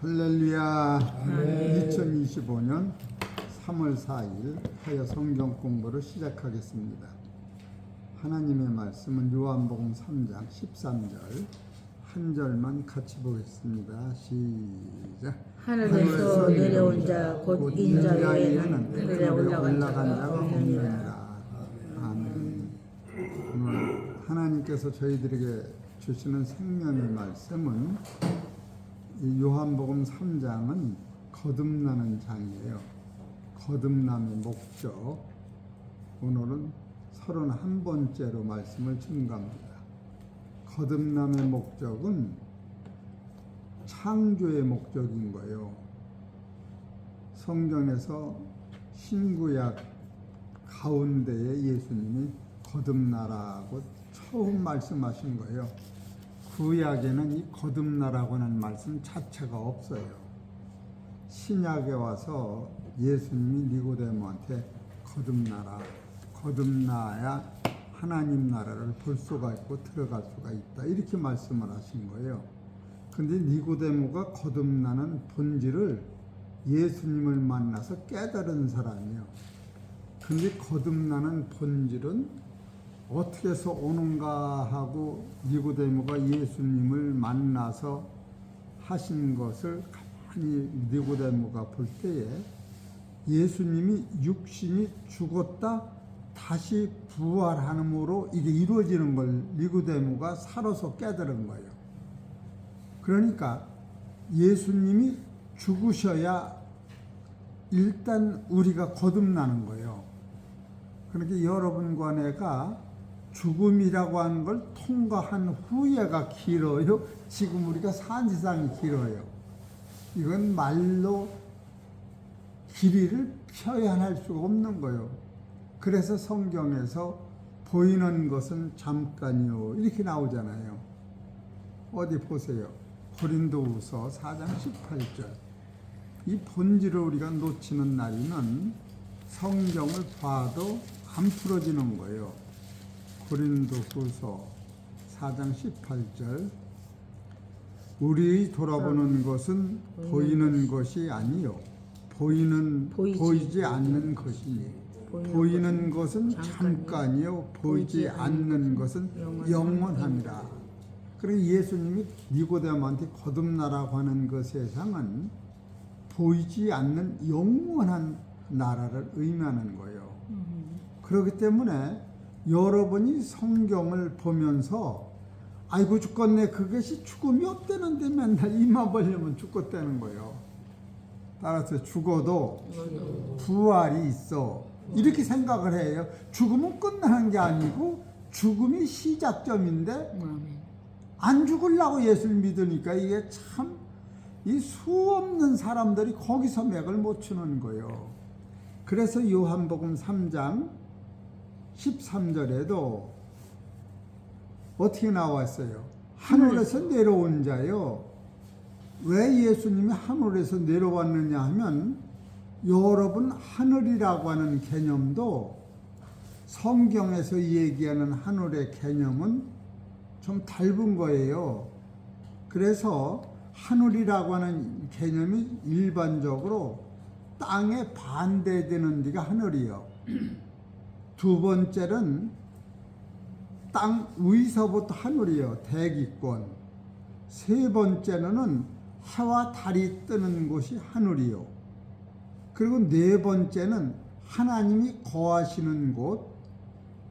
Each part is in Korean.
할렐루야. 2025년 3월 4일 하여 성경 공부를 시작하겠습니다. 하나님의 말씀은 요한복음 3장 13절 한 절만 같이 보겠습니다. 시작. 하늘에서 내려온 자 곧 인자에는 하늘에 올라간 올라간 자가 자가 없느니라. 아멘. 오늘 하나님께서 저희들에게 주시는 생명의 말씀은 이 요한복음 3장은 거듭나는 장이에요. 거듭남의 목적. 오늘은 31번째로 말씀을 증거합니다. 거듭남의 목적은 창조의 목적인 거예요. 성경에서 신구약 가운데에 예수님이 거듭나라고 처음 말씀하신 거예요. 구약에는 이 거듭나라고 하는 말씀 자체가 없어요. 신약에 와서 예수님이 니고데모한테 거듭나라, 거듭나야 하나님 나라를 볼 수가 있고 들어갈 수가 있다, 이렇게 말씀을 하신 거예요. 근데 니고데모가 거듭나는 본질을 예수님을 만나서 깨달은 사람이에요. 근데 거듭나는 본질은 어떻게 해서 오는가 하고 니고데모가 예수님을 만나서 하신 것을 가만히 니고데모가 볼 때에 예수님이 육신이 죽었다 다시 부활함으로 이게 이루어지는 걸 니고데모가 살아서 깨달은 거예요. 그러니까 예수님이 죽으셔야 일단 우리가 거듭나는 거예요. 그러니까 여러분과 내가 죽음이라고 하는 걸 통과한 후회가 길어요? 지금 우리가 산 세상이 길어요? 이건 말로 길이를 표현할 수가 없는 거예요. 그래서 성경에서 보이는 것은 잠깐이요, 이렇게 나오잖아요. 어디 보세요. 고린도후서 4장 18절. 이 본질을 우리가 놓치는 날이면 성경을 봐도 안 풀어지는 거예요. 고린도후서 4장 18절. 우리의 돌아보는 것은 보이는 것이 아니요 보이지 않는 것이니 보이는 것은 잠깐이요 보이지 않는 것은 영원함이라. 그러니까 예수님이 니고데모한테 거듭나라고 하는 그 세상은 보이지 않는 영원한 나라를 의미하는 거예요. 그렇기 때문에 여러분이 성경을 보면서 아이고 죽겠네, 그것이 죽음이 없다는데 맨날 이마 벌리면 죽겠다는 거예요. 따라서 죽어도 부활이 있어, 이렇게 생각을 해요. 죽음은 끝나는 게 아니고 죽음이 시작점인데 안 죽으려고 예수를 믿으니까 이게 참 이 수없는 사람들이 거기서 맥을 못 추는 거예요. 그래서 요한복음 3장 13절에도 어떻게 나왔어요? 하늘에서 내려온 자요. 왜 예수님이 하늘에서 내려왔느냐 하면, 여러분 하늘이라고 하는 개념도 성경에서 얘기하는 하늘의 개념은 좀 닮은 거예요. 그래서 하늘이라고 하는 개념이 일반적으로 땅에 반대되는 데가 하늘이요. 두 번째는 땅 위서부터 하늘이요, 대기권. 세 번째는 해와 달이 뜨는 곳이 하늘이요. 그리고 네 번째는 하나님이 거하시는 곳,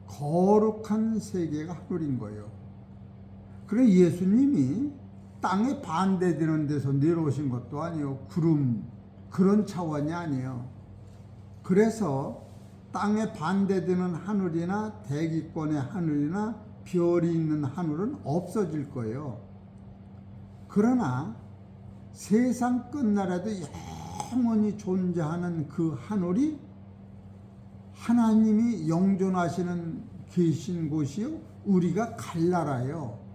거룩한 세계가 하늘인 거예요. 그래서 예수님이 땅에 반대되는 데서 내려오신 것도 아니에요. 구름, 그런 차원이 아니에요. 그래서 땅에 반대되는 하늘이나 대기권의 하늘이나 별이 있는 하늘은 없어질 거예요. 그러나 세상 끝날에도 영원히 존재하는 그 하늘이 하나님이 영존하시는 계신 곳이요, 우리가 갈 나라예요.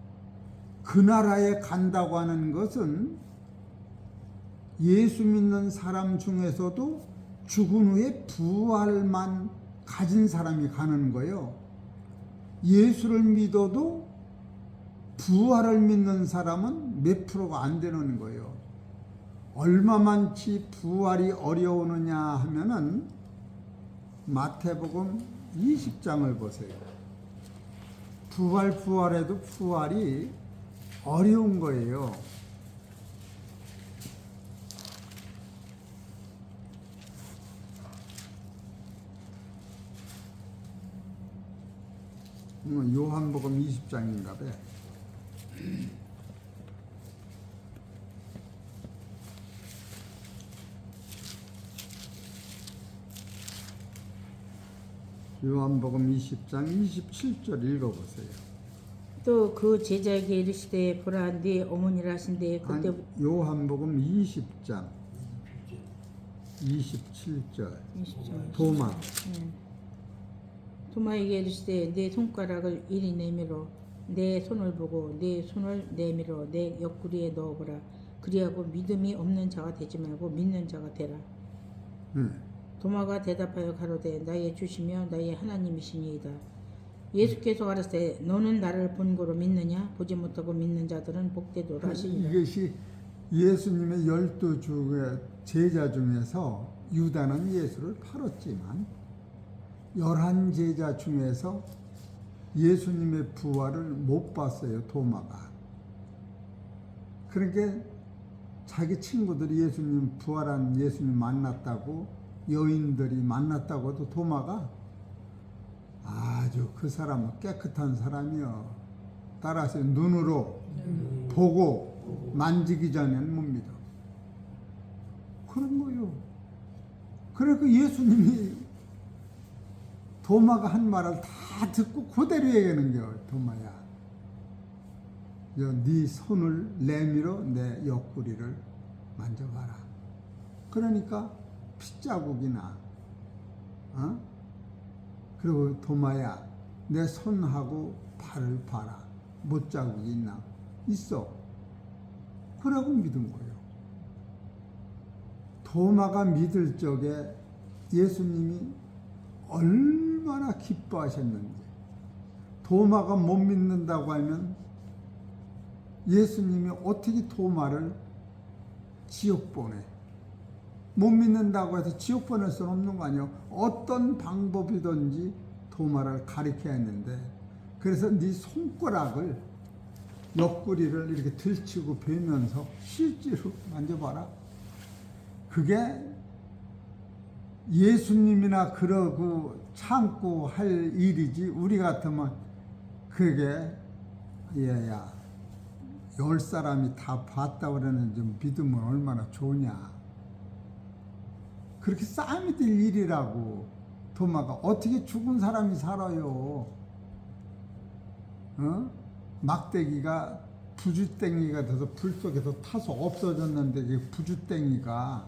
그 나라에 간다고 하는 것은 예수 믿는 사람 중에서도 죽은 후에 부활만 가진 사람이 가는 거예요. 예수를 믿어도 부활을 믿는 사람은 몇 프로가 안 되는 거예요. 얼마만치 부활이 어려우느냐 하면은 마태복음 20장을 보세요. 부활해도 부활이 어려운 거예요. 요한복음 20장인가 봐. 요한복음 20장 27절 읽어보세요. 또 그 제자에게 이르시되 보라 네 어머니라 하신대 그때 아니, 요한복음 20장 27절 20절 도마. 도마에게 이르시되 내 손가락을 이리 내밀어 내 손을 보고 내 손을 내밀어 내 옆구리에 넣어보라. 그리하고 믿음이 없는 자가 되지 말고 믿는 자가 되라. 도마가 대답하여 가로되 나의 주시며 나의 하나님이시니이다. 예수께서 가라사대 너는 나를 본고로 믿느냐? 보지 못하고 믿는 자들은 복되도다 하시니라. 이것이 예수님의 12 제자 중에서 유다는 예수를 팔았지만 11 제자 중에서 예수님의 부활을 못 봤어요. 도마가. 그러니까 자기 친구들이 예수님 부활한 예수님 만났다고 여인들이 만났다고 해도 도마가 아주 그 사람은 깨끗한 사람이요. 따라서 눈으로 보고 만지기 전에는 못 믿어. 그런 거요. 그러니까 예수님이 도마가 한 말을 다 듣고 그대로 얘기하는 거야. 도마야, 네 손을 내밀어 내 옆구리를 만져봐라. 그러니까 핏자국이나 그리고 도마야 내 손하고 발을 봐라. 못자국이 있나? 있어. 그러고 믿은 거예요. 도마가 믿을 적에 예수님이 얼마나 기뻐하셨는지. 도마가 못 믿는다고 하면 예수님이 어떻게 도마를 지옥 보내? 못 믿는다고 해서 지옥 보낼 수는 없는 거 아니에요. 어떤 방법이든지 도마를 가리켜야 했는데, 그래서 네 손가락을 옆구리를 이렇게 들치고 베면서 실제로 만져봐라. 그게 예수님이나 그러고 참고 할 일이지, 우리 같으면 그게 얘야 10사람이 다 봤다고 그러는지 믿으면 얼마나 좋냐. 그렇게 싸움이 될 일이라고. 도마가 어떻게 죽은 사람이 살아요? 막대기가 부주땡이가 돼서 불 속에서 타서 없어졌는데 그 부주땡이가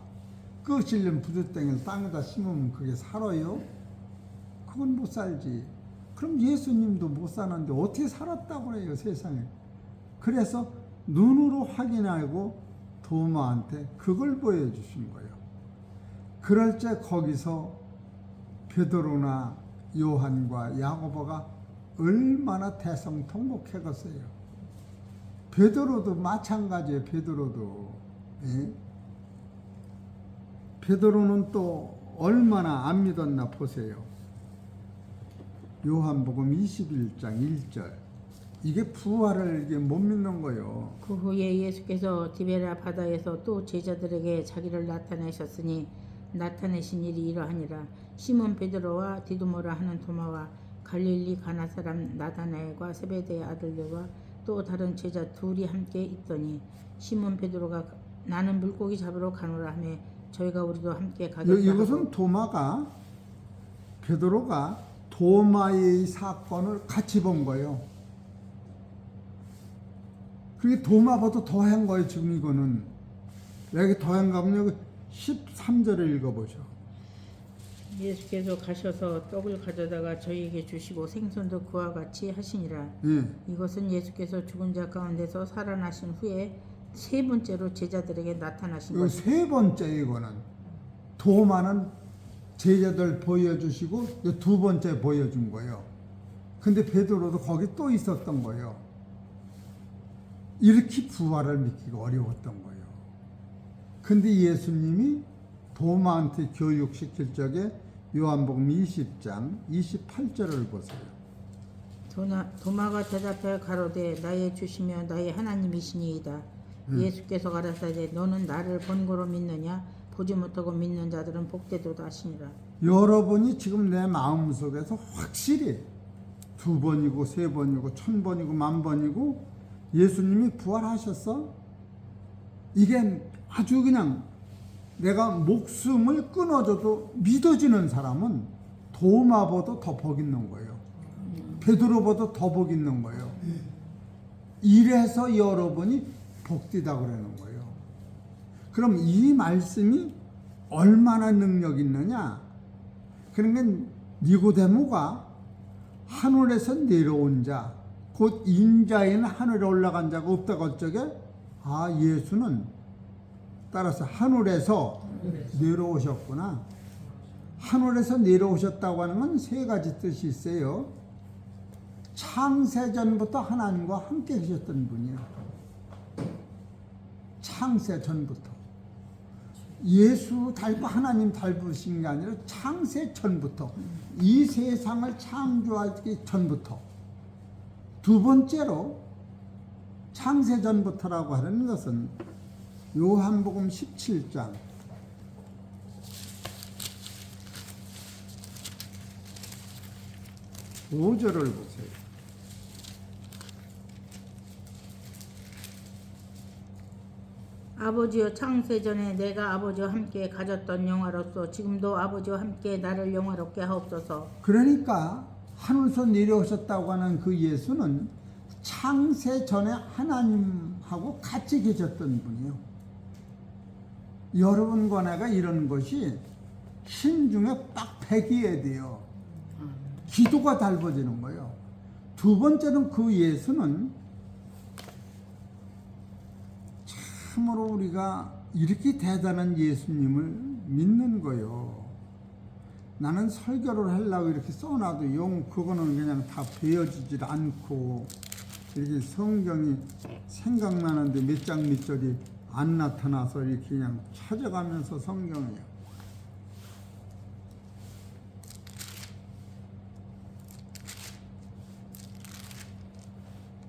끄실린 부주땡이를 땅에다 심으면 그게 살아요? 그건 못 살지. 그럼 예수님도 못 사는데 어떻게 살았다고 그래요, 세상에. 그래서 눈으로 확인하고 도마한테 그걸 보여주신 거예요. 그럴 때 거기서 베드로나 요한과 야고보가 얼마나 대성통곡했겠어요. 베드로도 마찬가지예요. 베드로도. 예? 베드로는 또 얼마나 안 믿었나 보세요. 요한복음 21장 1절. 이게 부활을 이게 못 믿는 거예요. 그 후에 예수께서 디베라 바다에서 또 제자들에게 자기를 나타내셨으니 나타내신 일이 이러하니라. 시몬 베드로와 디두모라 하는 도마와 갈릴리 가나 사람 나다나엘과 세베대의 아들들과 또 다른 제자 둘이 함께 있더니 시몬 베드로가 나는 물고기 잡으러 가노라 하며 저희가 우리도 함께 가겠다. 이것은 도마가 베드로가 도마의 사건을 같이 본 거예요. 그게 도마보다 더한 거예요. 지금 이거는 여기 더한 가면 여기 13절을 읽어보죠. 예수께서 가셔서 떡을 가져다가 저희에게 주시고 생선도 그와 같이 하시니라. 이것은 예수께서 죽은 자 가운데서 살아나신 후에 세 번째로 제자들에게 나타나신 이거 것이다. 세 번째. 이거는 도마는 제자들 보여주시고 두 번째 보여준 거예요. 근데 베드로도 거기 또 있었던 거예요. 이렇게 부활을 믿기가 어려웠던 거예요. 근데 예수님이 도마한테 교육시킬 적에 요한복음 20장 28절을 보세요. 도마가 대답하여 가로되 나의 주시며 나의 하나님이시니이다. 예수께서 가라사대 너는 나를 본고로 믿느냐 보지 못하고 믿는 자들은 복되도다 하시니라. 여러분이 지금 내 마음속에서 확실히 2번이고 3번이고 1000번이고 10,000번이고 예수님이 부활하셨어? 이게 아주 그냥 내가 목숨을 끊어줘도 믿어지는 사람은 도마보다 더 복 있는 거예요. 베드로보다 더 복 있는 거예요. 이래서 여러분이 복되다 그러는 거예요. 그럼 이 말씀이 얼마나 능력 있느냐? 그러면 니고데모가 하늘에서 내려온 자, 곧 인자에는 하늘에 올라간 자가 없다고 할 적에 예수는 따라서 하늘에서 내려오셨구나. 하늘에서 내려오셨다고 하는 건 3가지 뜻이 있어요. 창세전부터 하나님과 함께 계셨던 분이에요. 창세전부터. 예수 닮고 하나님 닮으신 게 아니라 창세전부터. 이 세상을 창조하기 전부터. 2번째로 창세전부터라고 하는 것은 요한복음 17장 5절을 보세요. 아버지여 창세전에 내가 아버지와 함께 가졌던 영화로서 지금도 아버지와 함께 나를 영화롭게 하옵소서. 그러니까 하늘에서 내려오셨다고 하는 그 예수는 창세전에 하나님하고 같이 계셨던 분이에요. 여러분과 내가 이런 것이 신중에 딱 배기해야 돼요. 기도가 닮아지는 거예요. 2번째는 그 예수는 참으로 우리가 이렇게 대단한 예수님을 믿는 거예요. 나는 설교를 하려고 이렇게 써놔도 그거는 그냥 다 배워지질 않고 이렇게 성경이 생각나는데 몇 장 몇 절이 안 나타나서 이렇게 그냥 찾아가면서 성경이에요.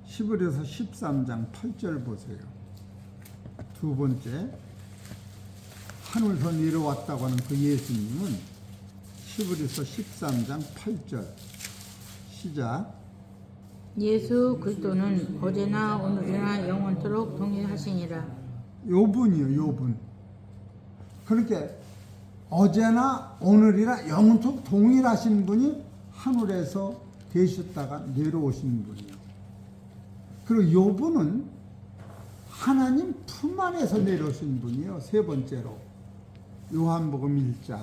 히브리서 13장 8절 보세요. 2번째 하늘에서 내려왔다고 하는 그 예수님은 히브리서 13장 8절 시작. 예수 그리스도는 어제나 오늘이나 영원토록 동일하시니라. 요분이요, 요분. 그렇게 어제나 오늘이나 영원토록 동일하신 분이 하늘에서 계셨다가 내려오신 분이요. 그리고 요분은 하나님 품 안에서 내려오신 분이요. 3번째로 요한복음 1장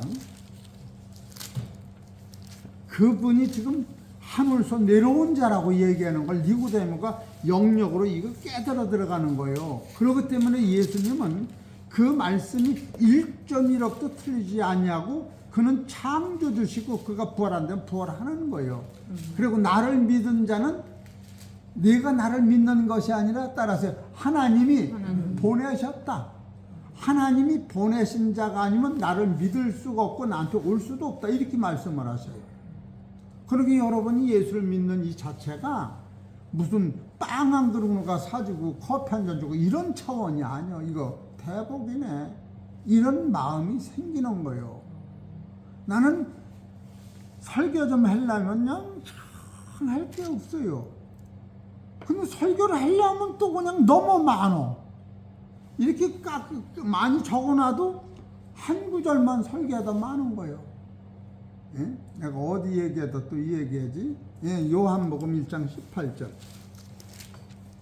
그분이 지금 하늘에서 내려온 자라고 얘기하는 걸 니고데모가 영역으로 이거 깨달아 들어가는 거예요. 그렇기 때문에 예수님은 그 말씀이 1.1억도 틀리지 않냐고 그는 창조주시고 그가 부활한 데는 부활하는 거예요. 그리고 나를 믿은 자는 내가 나를 믿는 것이 아니라 따라서 하나님이 보내셨다. 하나님이 보내신 자가 아니면 나를 믿을 수가 없고 나한테 올 수도 없다. 이렇게 말씀을 하셔요. 그러게 여러분이 예수를 믿는 이 자체가 무슨 빵 한 그릇가 사주고 커피 한 잔 주고 이런 차원이 아니요. 이거 대복이네. 이런 마음이 생기는 거예요. 나는 설교 좀 하려면 그냥 할 게 없어요. 근데 설교를 하려면 또 그냥 너무 많어. 이렇게 많이 적어놔도 한 구절만 설교하다 많은 거예요. 예? 내가 어디 얘기해도 또 이 얘기하지? 예, 요한복음 1장 18절.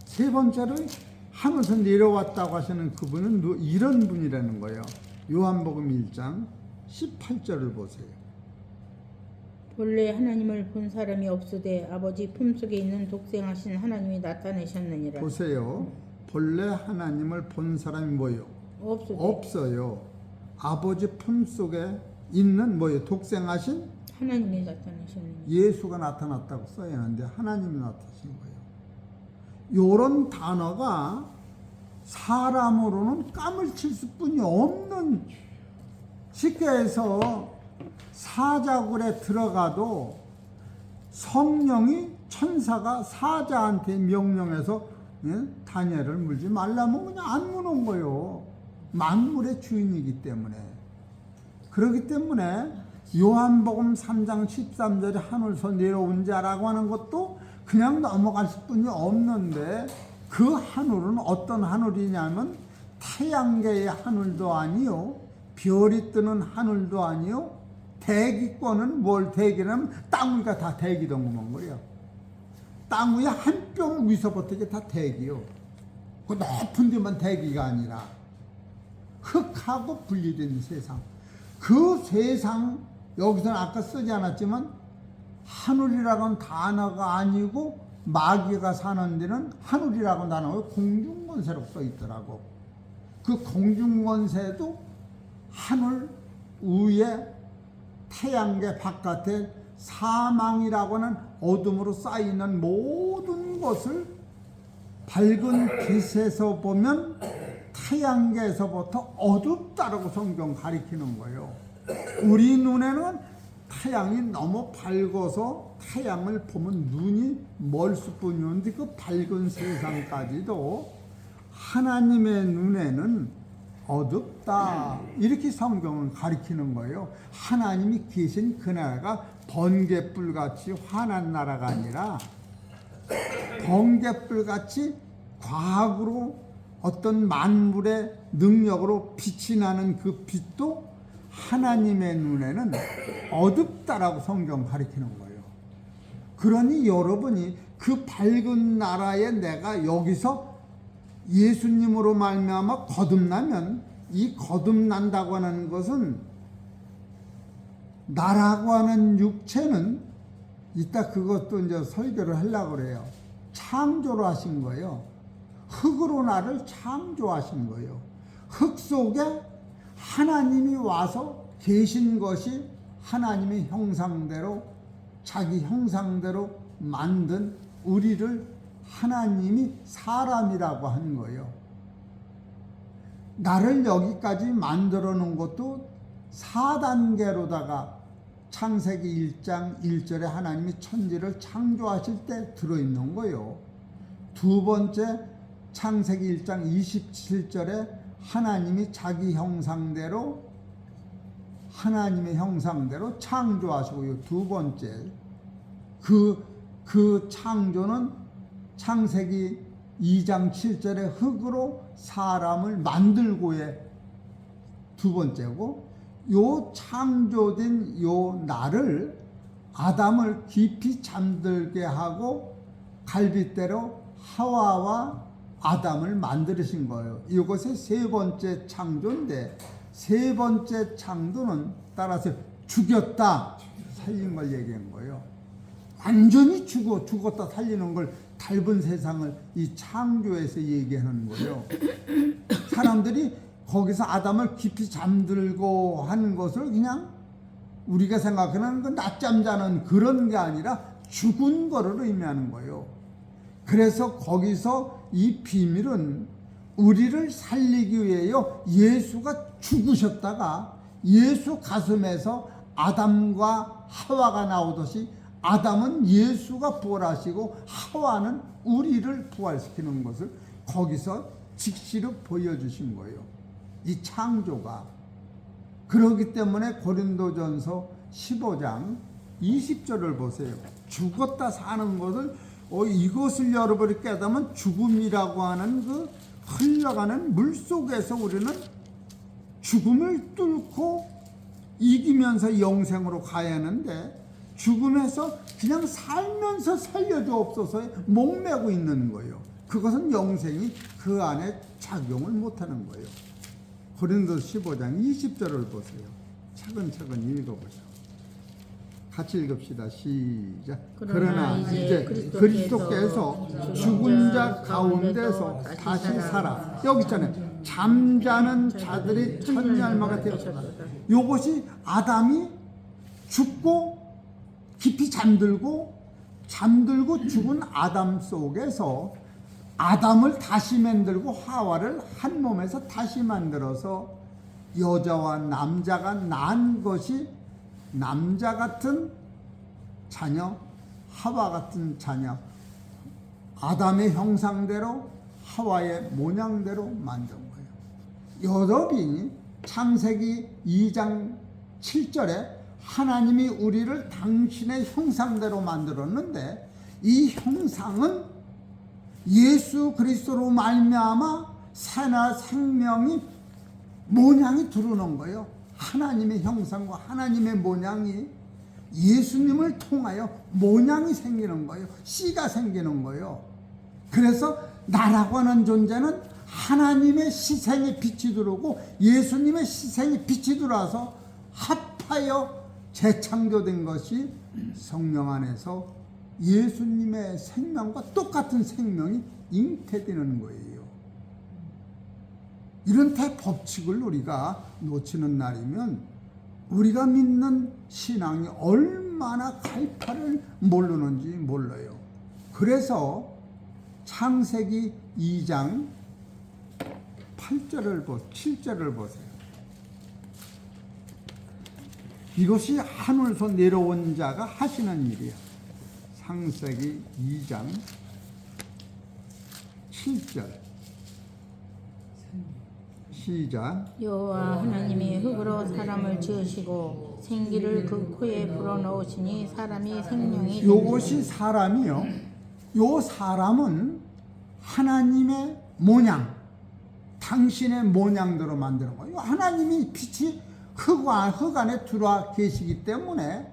3번째로 하늘에서 내려왔다고 하시는 그분은 이런 분이라는 거예요. 요한복음 1장 18절을 보세요. 본래 하나님을 본 사람이 없으되 아버지 품속에 있는 독생하신 하나님이 나타내셨느니라. 보세요. 본래 하나님을 본 사람이 뭐예요? 없어요. 아버지 품속에 있는 뭐예요? 독생하신 하나님이 나타내셨느니라. 예수가 나타났다고 써야 하는데 하나님이 나타나신 거예요. 요런 단어가 사람으로는 까물칠 수뿐이 없는, 쉽게 해서 사자굴에 들어가도 성령이 천사가 사자한테 명령해서 다니엘을 물지 말라면 그냥 안 무는 거요. 만물의 주인이기 때문에. 그렇기 때문에 요한복음 3장 13절에 하늘에서 내려온 자라고 하는 것도 그냥 넘어갈 수뿐이 없는데, 그 하늘은 어떤 하늘이냐면 태양계의 하늘도 아니요, 별이 뜨는 하늘도 아니요, 대기권은 뭘 대기냐면 땅 위가 다 대기동구먼 거예요. 땅 위에 한 뼘 위서부터 이게 다 대기요. 그 높은 데만 대기가 아니라 흙하고 분리된 세상. 그 세상, 여기서는 아까 쓰지 않았지만 하늘이라고는 단어가 아니고 마귀가 사는 데는 하늘이라고 단어가 공중권세로 써 있더라고. 그 공중권세도 하늘 위에 태양계 바깥에 사망이라고 하는 어둠으로 쌓이는 모든 것을 밝은 빛에서 보면 태양계에서부터 어둡다라고 성경 가리키는 거예요. 우리 눈에는 태양이 너무 밝아서 태양을 보면 눈이 멀 수뿐이었는데, 그 밝은 세상까지도 하나님의 눈에는 어둡다, 이렇게 성경은 가리키는 거예요. 하나님이 계신 그 나라가 번갯불같이 환한 나라가 아니라 번갯불같이 과학으로 어떤 만물의 능력으로 빛이 나는 그 빛도 하나님의 눈에는 어둡다라고 성경 가리키는 거예요. 그러니 여러분이 그 밝은 나라에 내가 여기서 예수님으로 말미암아 거듭나면, 이 거듭난다고 하는 것은, 나라고 하는 육체는 이따 그것도 이제 설교를 하려고 그래요. 창조를 하신 거예요. 흙으로 나를 창조하신 거예요. 흙 속에 하나님이 와서 계신 것이 하나님의 형상대로, 자기 형상대로 만든 우리를 하나님이 사람이라고 하는 거예요. 나를 여기까지 만들어 놓은 것도 4단계로다가 창세기 1장 1절에 하나님이 천지를 창조하실 때 들어있는 거예요. 두 번째 창세기 1장 27절에 하나님이 자기 형상대로, 하나님의 형상대로 창조하시고요. 두 번째 그 창조는 창세기 2장 7절에 흙으로 사람을 만들고의 두 번째고, 요 창조된 요 나를, 아담을 깊이 잠들게 하고 갈빗대로 하와와 아담을 만드신 거예요. 이것이 세 번째 창조인데, 세 번째 창조는 따라서 죽였다, 살린 걸 얘기한 거예요. 완전히 죽었다 살리는 걸 닮은 세상을 이 창조에서 얘기하는 거예요. 사람들이 거기서 아담을 깊이 잠들고 한 것을 그냥 우리가 생각하는 그 낮잠 자는 그런 게 아니라 죽은 거를 의미하는 거예요. 그래서 거기서 이 비밀은 우리를 살리기 위해요, 예수가 죽으셨다가 예수 가슴에서 아담과 하와가 나오듯이, 아담은 예수가 부활하시고 하와는 우리를 부활시키는 것을 거기서 직시로 보여주신 거예요. 이 창조가. 그렇기 때문에 고린도전서 15장 20절을 보세요. 죽었다 사는 것을, 이것을 여러분이 깨닫으면 죽음이라고 하는 그 흘러가는 물 속에서 우리는 죽음을 뚫고 이기면서 영생으로 가야 하는데, 죽음에서 그냥 살면서 살려주옵소서에 목매고 있는 거예요. 그것은 영생이 그 안에 작용을 못하는 거예요. 고린도서 15장 20절을 보세요. 차근차근 읽어보세요. 같이 읽읍시다. 시작. 그러나 이제 그리스도께서 죽은 자 가운데서 다시 살아. 여기 있잖아요. 잠자는 자들이 천년마가 되었다. 이것이 아담이 죽고 깊이 잠들고 죽은 아담 속에서 아담을 다시 만들고 하와를 한 몸에서 다시 만들어서 여자와 남자가 낳은 것이 남자 같은 자녀, 하와 같은 자녀, 아담의 형상대로 하와의 모양대로 만든 거예요. 여러분이 창세기 2장 7절에 하나님이 우리를 당신의 형상대로 만들었는데 이 형상은 예수 그리스도로 말미암아 새나 생명이 모양이 드러난 거예요. 하나님의 형상과 하나님의 모양이 예수님을 통하여 모양이 생기는 거예요. 씨가 생기는 거예요. 그래서 나라고 하는 존재는 하나님의 시생이 빛이 들어오고 예수님의 시생이 빛이 들어와서 합하여 재창조된 것이 성령 안에서 예수님의 생명과 똑같은 생명이 잉태되는 거예요. 이런 대법칙을 우리가 놓치는 날이면 우리가 믿는 신앙이 얼마나 갈파를 모르는지 몰라요. 그래서 창세기 2장 7절을 보세요. 이것이 하늘에서 내려온 자가 하시는 일이야. 창세기 2장 7절 시작. 여호와 하나님이 흙으로 사람을 지으시고 생기를 그 코에 불어넣으시니 사람이 생명이 요것이 사람이요. 요 사람은 하나님의 모양, 당신의 모양대로 만드는 거예요. 하나님이 빛이 흙 안에 들어와 계시기 때문에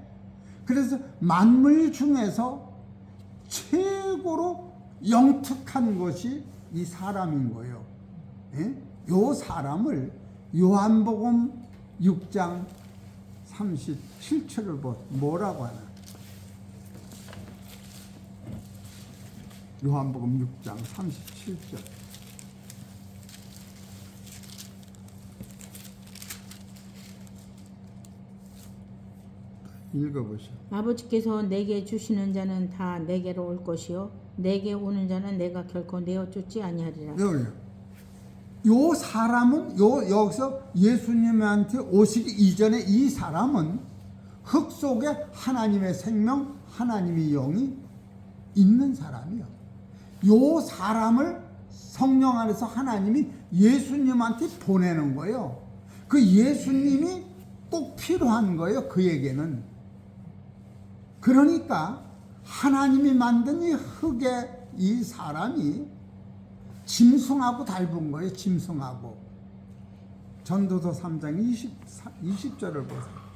그래서 만물 중에서 최고로 영특한 것이 이 사람인 거예요. 예? 요 사람을 요한복음 6장 37절을 뭐라고 하나? 요한복음 6장 37절. 읽어보시오. 아버지께서 내게 주시는 자는 다 내게로 올 것이요 내게 오는 자는 내가 결코 내어 쫓지 아니하리라. 요 사람은 여기서 예수님한테 오시기 이전에 이 사람은 흙 속에 하나님의 생명, 하나님의 영이 있는 사람이요. 요 사람을 성령 안에서 하나님이 예수님한테 보내는 거예요. 그 예수님이 꼭 필요한 거예요. 그에게는. 그러니까 하나님이 만든 이 흙의 이 사람이 짐승하고 닮은 거예요. 짐승하고. 전도서 3장 20절을 보세요.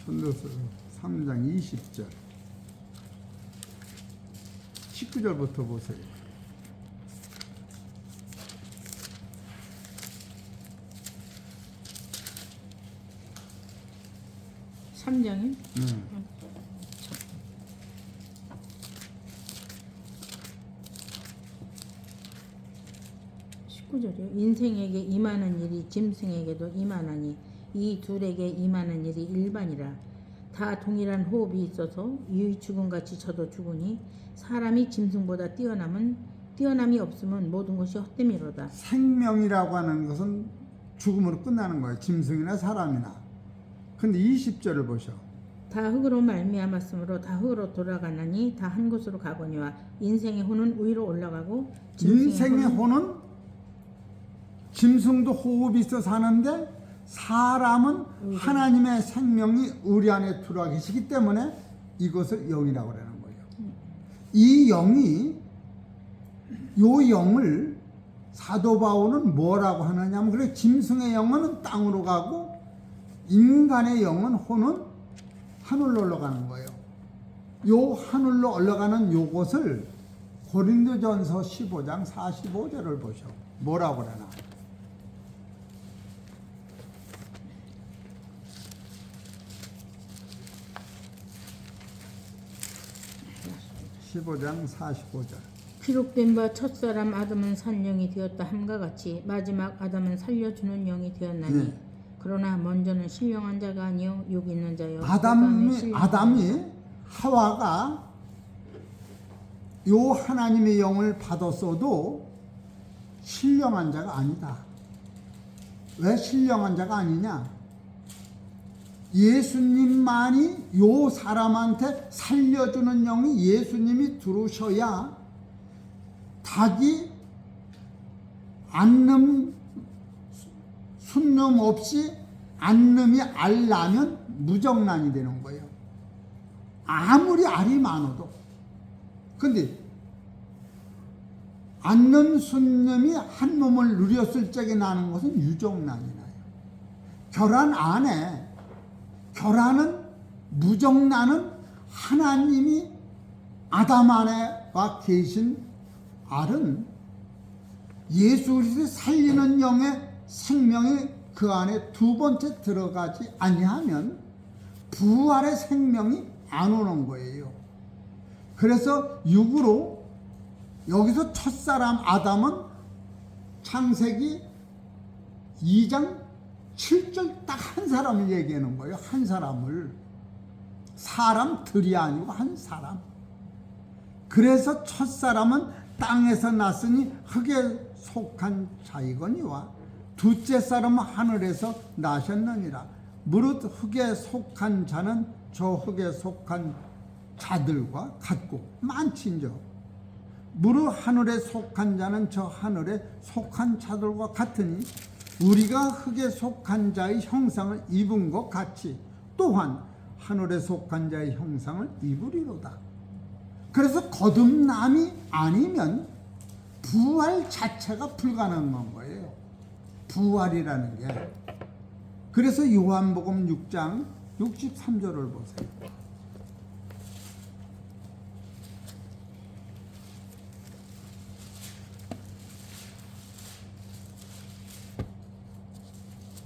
전도서 3장 20절 19절부터 보세요. 삼장이 19절이요. 인생에게 임하는 일이 짐승에게도 임하나니 이 둘에게 임하는 일이 일반이라. 다 동일한 호흡이 있어서 이의 죽음같이 저도 죽으니 사람이 짐승보다 뛰어남이 없으면 모든 것이 헛됨이로다. 생명이라고 하는 것은 죽음으로 끝나는 거예요. 짐승이나 사람이나. 근데 20절을 보셔. 다 흙으로 말미암았으므로 다 흙으로 돌아가나니 다 한 곳으로 가거니와 인생의 혼은 위로 올라가고 인생의 혼은 짐승도 호흡이 있어 사는데 사람은 하나님의 생명이 우리 안에 들어와 계시기 때문에 이것을 영이라고 그러는 거예요. 이 영이 요 영을 사도 바울은 뭐라고 하느냐면 그래 짐승의 영은 땅으로 가고 인간의 영은 혼은 하늘로 올라가는 거예요. 요 하늘로 올라가는 요것을 고린도전서 15장 45절을 보셔. 뭐라고 그러나? 15장 45절. 기록된 바 첫사람 아담은 산 영이 되었다 함과 같이 마지막 아담은 살려주는 영이 되었나니 네. 그러나 먼저는 신령한 자가 아니요 육 있는 자요 그다음에 아담이 신령한 자. 하와가 요 하나님의 영을 받았어도 신령한 자가 아니다. 왜 신령한 자가 아니냐? 예수님만이 요 사람한테 살려주는 영이 예수님이 들어오셔야 닭이 안름 순놈 없이 안름이 알 나면 무정란이 되는 거예요. 아무리 알이 많아도. 근데 안름 순놈이 한 놈을 누렸을 적에 나는 것은 유정란이 나요. 결혼 안에 결혼은 무정란은 하나님이 아담 안에와 계신 알은 예수 그리스도의 살리는 영의 생명이 그 안에 두 번째 들어가지 아니하면 부활의 생명이 안 오는 거예요. 그래서 육으로 여기서 첫사람 아담은 창세기 2장 7절 딱 한 사람을 얘기하는 거예요. 한 사람을. 사람들이 아니고 한 사람. 그래서 첫사람은 땅에서 났으니 흙에 속한 자이거니와 둘째 사람은 하늘에서 나셨느니라. 무릇 흙에 속한 자는 저 흙에 속한 자들과 같고 많지인저 무릇 하늘에 속한 자는 저 하늘에 속한 자들과 같으니 우리가 흙에 속한 자의 형상을 입은 것 같이 또한 하늘에 속한 자의 형상을 입으리로다. 그래서 거듭남이 아니면 부활 자체가 불가능한 거예요. 부활이라는 게. 그래서 요한복음 6장 63절을 보세요.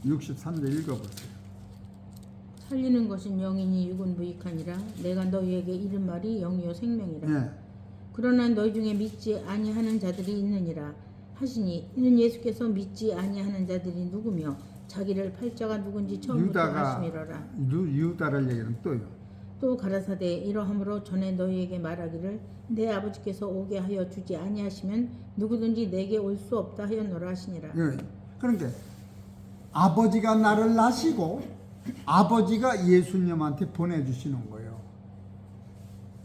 (63절) 읽어보세요. 살리는 것은 영이니 육은 무익하니라. 내가 너희에게 이른 말이 영이요 생명이라. 네. 그러나 너희 중에 믿지 아니하는 자들이 있느니라 하시니 이는 예수께서 믿지 아니하는 자들이 누구며 자기를 팔자가 누군지 처음부터 아심이로라. 유다를 얘기하는 또요. 또 가라사대 이러함으로 전에 너희에게 말하기를 내 아버지께서 오게 하여 주지 아니하시면 누구든지 내게 올 수 없다 하였노라 하시니라. 예. 그러니까 아버지가 나를 낳으시고 아버지가 예수님한테 보내주시는 거예요.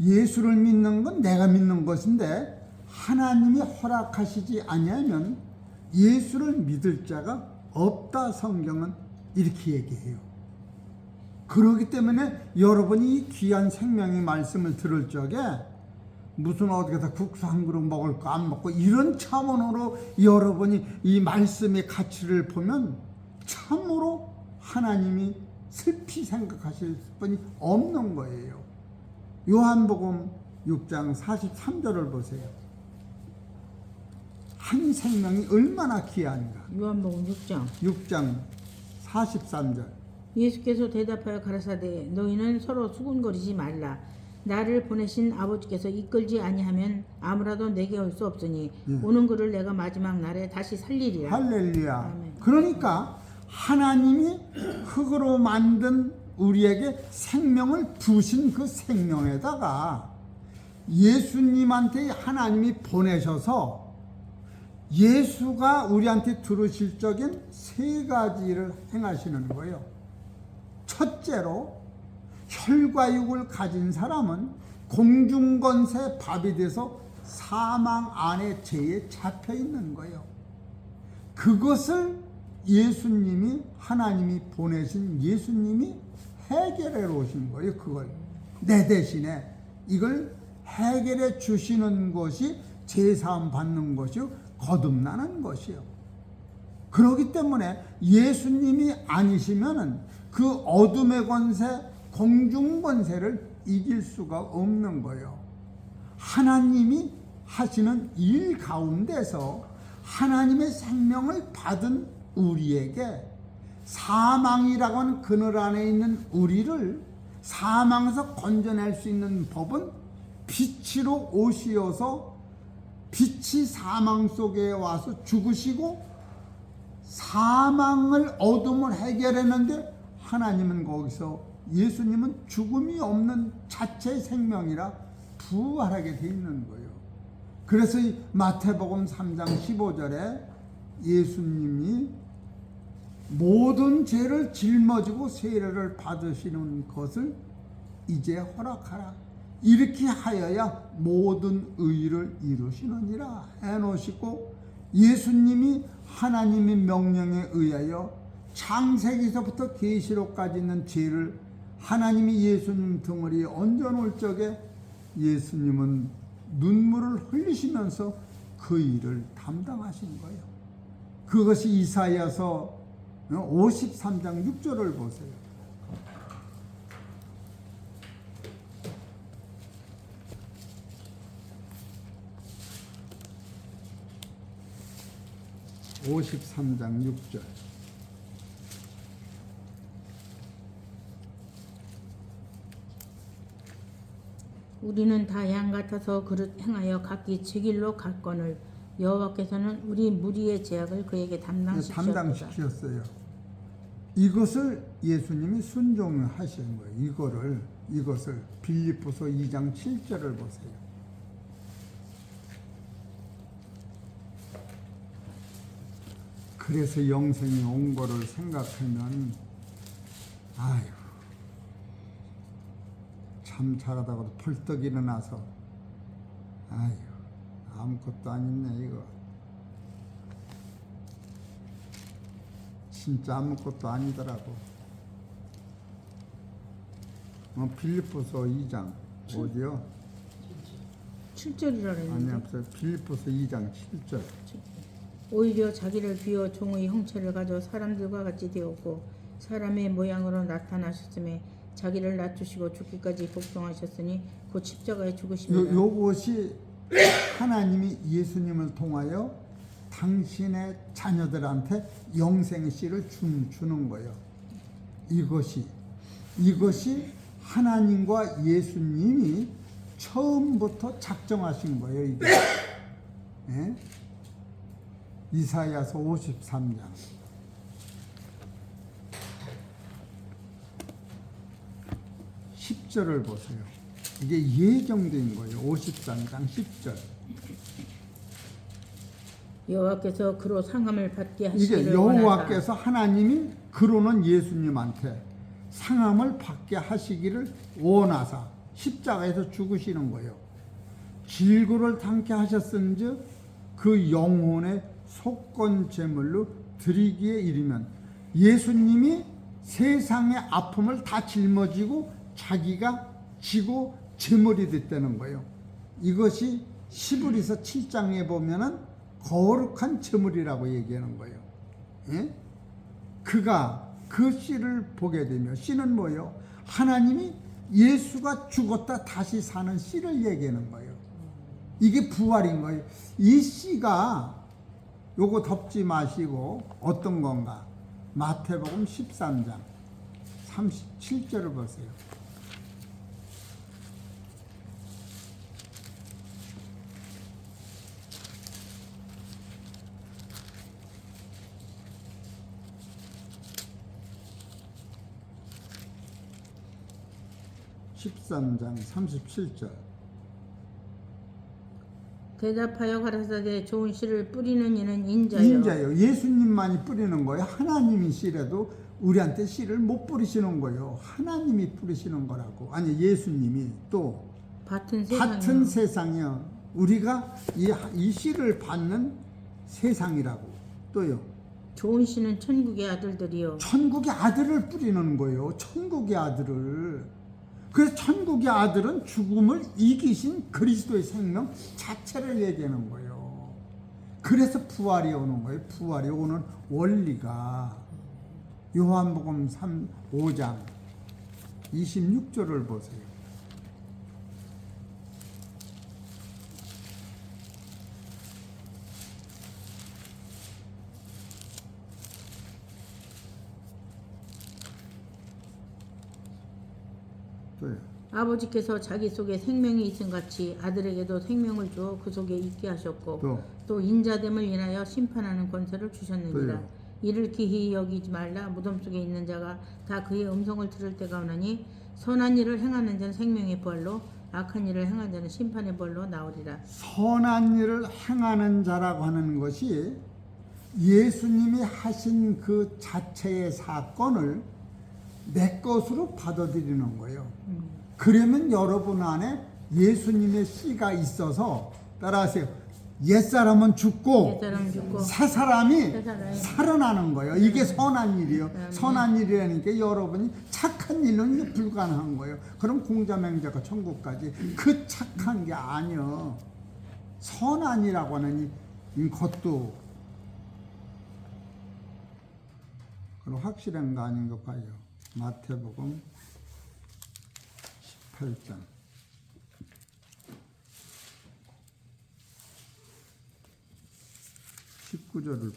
예수를 믿는 건 내가 믿는 것인데 하나님이 허락하시지 아니하면 예수를 믿을 자가 없다. 성경은 이렇게 얘기해요. 그렇기 때문에 여러분이 이 귀한 생명의 말씀을 들을 적에 무슨 어디가다 국수 한 그릇 먹을 거 안 먹고 이런 차원으로 여러분이 이 말씀의 가치를 보면 참으로 하나님이 슬피 생각하실 분이 없는 거예요. 요한복음 6장 43절을 보세요. 한 생명이 얼마나 귀한가. 요한복음 6장 43절. 예수께서 대답하여 가라사대 너희는 서로 수군거리지 말라. 나를 보내신 아버지께서 이끌지 아니하면 아무라도 내게 올 수 없으니 오는 그를 내가 마지막 날에 다시 살리리라. 할렐루야. 아멘. 그러니까 하나님이 흙으로 만든 우리에게 생명을 부신 그 생명에다가 예수님한테 하나님이 보내셔서 예수가 우리한테 들으실 적엔 세 가지를 행하시는 거예요. 첫째로 혈과육을 가진 사람은 공중권세 밥이 돼서 사망 안에 죄에 잡혀 있는 거예요. 그것을 예수님이 하나님이 보내신 예수님이 해결해 오신 거예요. 그걸 내 대신에 이걸 해결해 주시는 것이 제사함 받는 것이요 거듭나는 것이요. 그렇기 때문에 예수님이 아니시면은 그 어둠의 권세 공중 권세를 이길 수가 없는 거예요. 하나님이 하시는 일 가운데서 하나님의 생명을 받은 우리에게 사망이라고 하는 그늘 안에 있는 우리를 사망에서 건져낼 수 있는 법은 빛으로 오시어서 빛이 사망 속에 와서 죽으시고 사망을 어둠을 해결했는데 하나님은 거기서 예수님은 죽음이 없는 자체의 생명이라 부활하게 돼 있는 거예요. 그래서 이 마태복음 3장 15절에 예수님이 모든 죄를 짊어지고 세례를 받으시는 것을 이제 허락하라. 이렇게 하여야 모든 의를 이루시느니라 해놓으시고 예수님이 하나님의 명령에 의하여 창세기서부터 계시록까지 있는 죄를 하나님이 예수님 등허리에 얹어놓을 적에 예수님은 눈물을 흘리시면서 그 일을 담당하신 거예요. 그것이 이사야서 53장 6절을 보세요. (53장 6절) 우리는 다 양 같아서 그릇 행하여 각기 제 길로 갔거늘 여호와께서는 우리 무리의 죄악을 그에게 담당시켰어요. 이것을 예수님이 순종하신 거예요. 이것을 빌립보서 2장 7절을 보세요. 그래서 영생이 온 거를 생각하면 아유 참 잘하다가도 벌떡 일어나서 아유 아무것도 아니네 이거 진짜 아무것도 아니더라고. 빌립보서 2장 어디요? 7절이라 아니 했는데 없어요. 빌립보서 2장 7절. 오히려 자기를 비워 종의 형체를 가져 사람들과 같이 되었고 사람의 모양으로 나타나셨음에 자기를 낮추시고 죽기까지 복종하셨으니 곧 십자가에 죽으십니다. 요것이 하나님이 예수님을 통하여 당신의 자녀들한테 영생의 씨를 주는 거예요. 이것이 하나님과 예수님이 처음부터 작정하신 거예요. 이게. 예? 이사야서 53장 10절을 보세요. 이게 예정된 거예요. 53장 10절. 여호와께서 그로 상함을 받게 이게 하시기를 여호와께서 하나님이 그로는 예수님한테 상함을 받게 하시기를 원하사 십자가에서 죽으시는 거예요. 질고를 당케 하셨은즉 그 영혼의 속건 제물로 드리기에 이르면 예수님이 세상의 아픔을 다 짊어지고 자기가 지고 제물이 됐다는 거예요. 이것이 시브리서 7장에 보면은 거룩한 제물이라고 얘기하는 거예요. 예? 그가 그 씨를 보게 되면 씨는 뭐예요? 하나님이 예수가 죽었다 다시 사는 씨를 얘기하는 거예요. 이게 부활인 거예요. 이 씨가 요거 덮지 마시고 어떤 건가? 마태복음 13장 37절을 보세요. (13장) 37절. 대답하여 가라사대 좋은 씨를 뿌리는 이는 인자요. 인자요. 예수님만이 뿌리는 거예요. 하나님이 씨라도 우리한테 씨를 못 뿌리시는 거예요. 하나님이 뿌리시는 거라고. 아니 예수님이 또 같은 세상이요. 우리가 이 씨를 받는 세상이라고. 또요. 좋은 씨는 천국의 아들들이요. 천국의 아들을 뿌리는 거예요. 천국의 아들을. 그래서 천국의 아들은 죽음을 이기신 그리스도의 생명 자체를 얘기하는 거예요. 그래서 부활이 오는 거예요. 부활이 오는 원리가 요한복음 5장 26절을 보세요. 또요. 아버지께서 자기 속에 생명이 있음 같이 아들에게도 생명을 주어 그 속에 있게 하셨고 또 인자됨을 인하여 심판하는 권세를 주셨느니라. 또요. 이를 기히 여기지 말라. 무덤 속에 있는 자가 다 그의 음성을 들을 때가 오나니 선한 일을 행하는 자는 생명의 부활로 악한 일을 행하는 자는 심판의 부활로 나오리라. 선한 일을 행하는 자라고 하는 것이 예수님이 하신 그 자체의 사건을 내 것으로 받아들이는 거예요. 그러면 여러분 안에 예수님의 씨가 있어서, 따라하세요, 옛사람은 죽고 새 사람이 살아나는 거예요. 이게 선한 일이에요. 선한 일이라니까 여러분이 착한 일은 불가능한 거예요. 그럼 공자맹자가 천국까지, 그 착한 게 아니요. 선한 일이라고 하는 것도 그럼 확실한 거 아닌 거 봐요. 마태복음 18장 19절을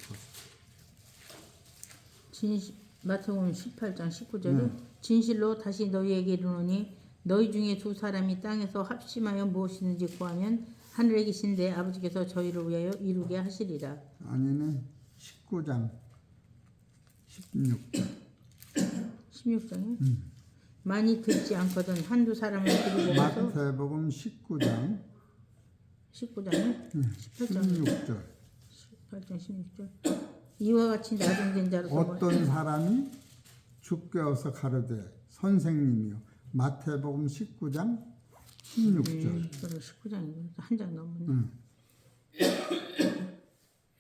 보세요. 마태복음 18장 19절에 진실로 다시 너희에게 이르노니 너희 중에 두 사람이 땅에서 합심하여 무엇이든지 구하면 하늘에 계신 내 아버지께서 저희를 위하여 이루게 하시리라. 아니네. 19장 16장에 많이 듣지 않거든 한두 사람을 데리고 가서 마태복음 19장에 18장 16절 이와 같이 나중된 자로서 어떤 사람이 죽게 와서 가로되 선생님이요. 마태복음 19장 16절. 19장이고 한 장 넘었네.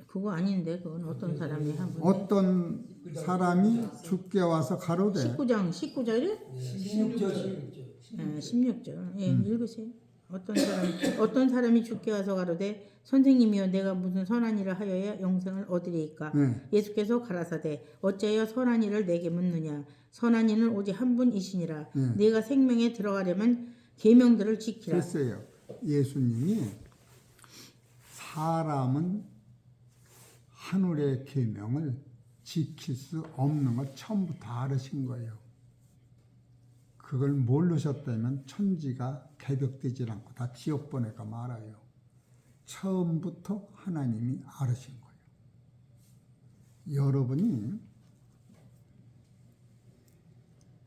그거 아닌데 그건 어떤 사람이 한 건데. 어떤 사람이 죽게 와서 가로되 19절에 16절. 예, 읽으세요. 어떤 사람이 죽게 와서 가로되 선생님이여 내가 무슨 선한 일을 하여야 영생을 얻으리이까. 예수께서 가라사대 어찌하여 선한 일을 내게 묻느냐. 선한 이는 오직 한 분이시니라. 네가 생명에 들어가려면 계명들을 지키라. 됐어요. 예수님이 사람은 하늘의 계명을 지킬 수 없는 걸 처음부터 알으신 거예요. 그걸 모르셨다면 천지가 개벽되질 않고 다 지옥 보내가 말아요. 처음부터 하나님이 알으신 거예요. 여러분이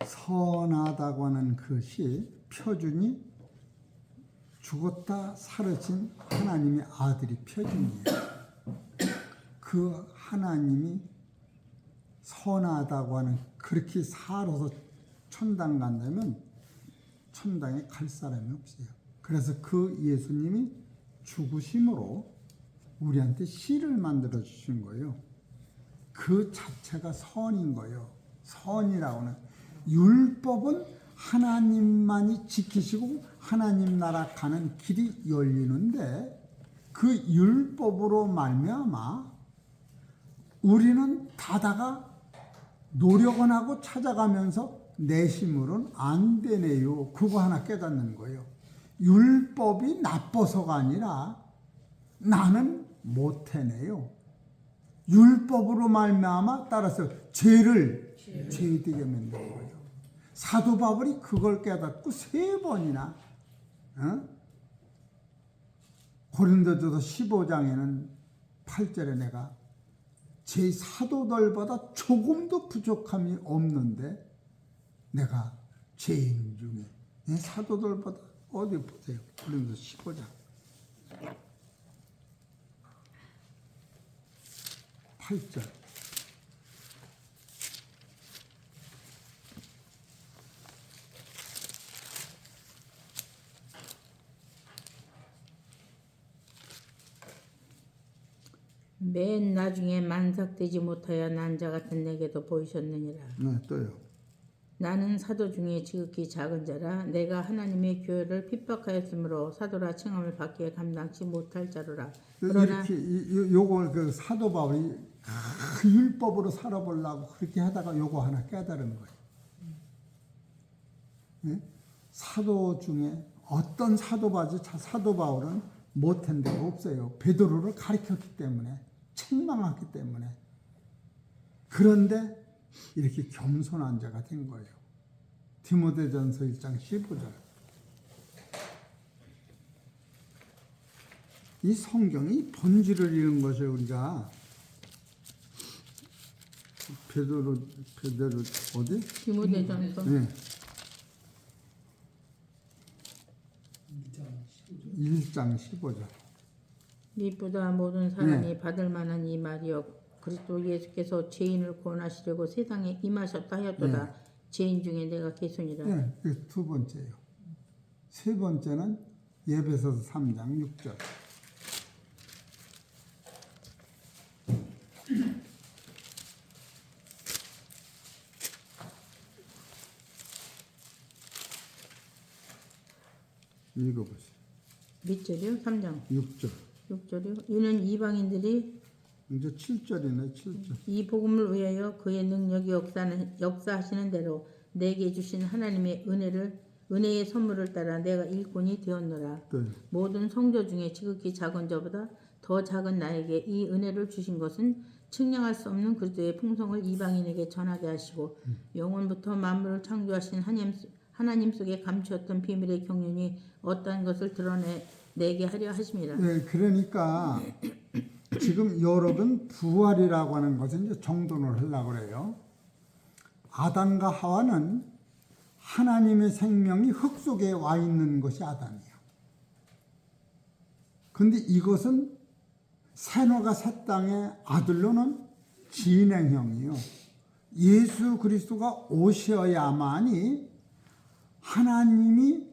선하다고 하는 것이 표준이 죽었다 살으신 하나님의 아들이 표준이에요. 그 하나님이 선하다고 하는, 그렇게 살아서 천당 간다면 천당에 갈 사람이 없어요. 그래서 그 예수님이 죽으심으로 우리한테 씨를 만들어 주신 거예요. 그 자체가 선인 거예요. 선이라고는 율법은 하나님만이 지키시고 하나님 나라 가는 길이 열리는데, 그 율법으로 말미암아 우리는 다다가 노력은 하고 찾아가면서 내 힘으로는 안 되네요. 그거 하나 깨닫는 거예요. 율법이 나빠서가 아니라 나는 못해내요. 율법으로 말미암아 따라서 죄를 죄되게 만든 거예요. 사도 바울이 그걸 깨닫고 3번이나 고린도전서 15장에는 8절에 내가 제 사도들보다 조금도 부족함이 없는데 내가 죄인 중에 내 사도들보다 어디 보세요. 고린도서 15장 8절 맨 나중에 만삭되지 못하여 난 자 같은 내게도 보이셨느니라. 네, 또요. 나는 사도 중에 지극히 작은 자라. 내가 하나님의 교회를 핍박하였으므로 사도라 칭함을 받기에 감당치 못할 자로라. 그러나 이렇게 요걸 그 사도 바울이 그 율법으로 살아보려고 그렇게 하다가 요거 하나 깨달은 거예요. 네? 사도 중에 어떤 사도 바울은 못한 데가 없어요. 베드로를 가르쳤기 때문에, 책망했기 때문에. 그런데 이렇게 겸손한 자가 된 거예요. 디모데전서 1장 15절 이 성경이 본질을 잃은 것을 우리가 베드로 어디? 디모데전서 네. 1장 15절. 이보다 모든 사람이 네. 받을 만한 이 말이요 그리스도 예수께서 죄인을 구원하시려고 세상에 임하셨다 하였도다. 죄인 중에 내가 개손이라. 네, 그 두 번째요. 세 번째는 에베소서 3장 6절. 읽어보세요. 몇 절이요? 3장 6절. 6절이요? 이는 이방인들이 이제 7절이네, 7절. 이 복음을 위하여 그의 능력이 역사하시는 대로 내게 주신 하나님의 은혜의 선물을 따라 내가 일꾼이 되었노라. 네. 모든 성도 중에 지극히 작은 자보다 더 작은 나에게 이 은혜를 주신 것은 측량할 수 없는 그리스도의 풍성을 이방인에게 전하게 하시고 영원부터 만물을 창조하신 하나님 속에 감추었던 비밀의 경륜이 어떠한 것을 드러내게 하려 하심이라. 네, 그러니까 지금 여러분 부활이라고 하는 것은 이제 정돈을 하려고 그래요. 아담과 하와는 하나님의 생명이 흙 속에 와 있는 것이 아담이에요. 근데 이것은 새노가 새 땅의 아들로는 진행형이요. 예수 그리스도가 오셔야만이 하나님이